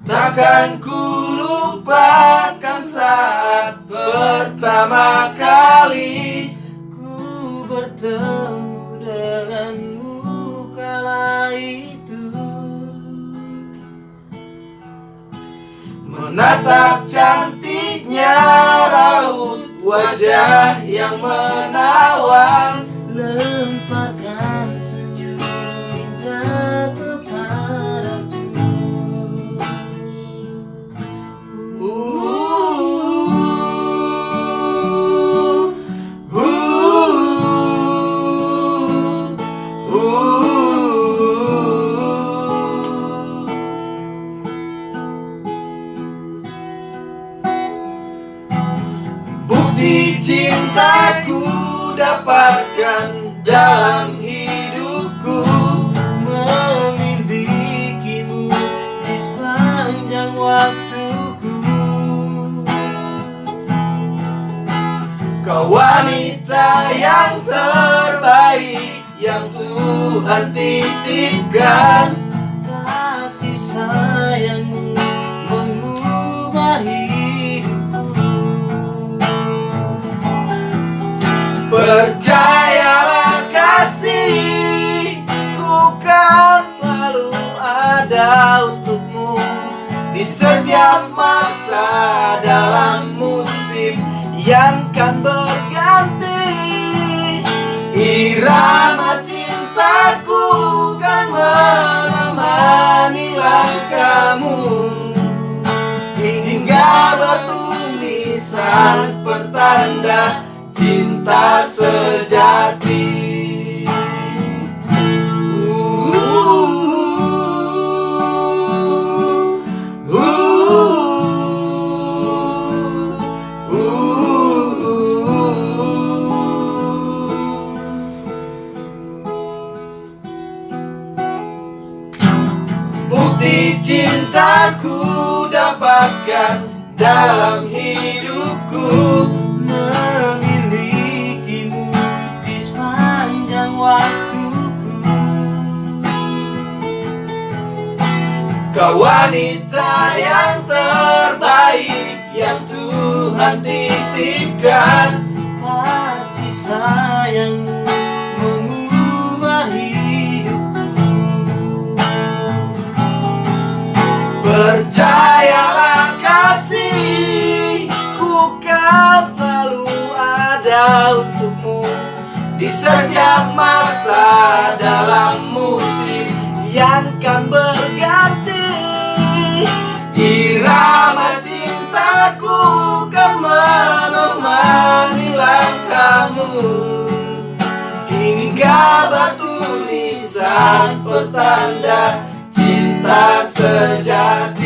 Takkan ku lupakan saat pertama kali ku bertemu denganmu kala itu. Menatap cantiknya raut wajah yang menawan, lemparkan senyum indah kepadaku. Bukti cintaku dapatkan dalam hidupku, memilikimu di sepanjang waktuku. Kau wanita yang terbaik yang Tuhan titipkan, kasih sayangmu mengubah hidupku. Percayalah kasih, ku kan selalu ada untukmu di setiap masa dalam musim yang kan berganti. Irama cintaku kan menemani langkahmu hingga batu nisan pertanda cinta sejati. Bukti cintaku dapatkan dalam hidupku, memilikimu di sepanjang waktuku. Kau wanita yang terbaik yang Tuhan titipkan, kasih sayangmu mengubah hidupku. Percayalah kasih, ku kan selalu ada untukmu di setiap masa dalam musim yang kan berganti. Irama cintaku kan menemani langkahmu hingga batu nisan pertanda cinta sejati.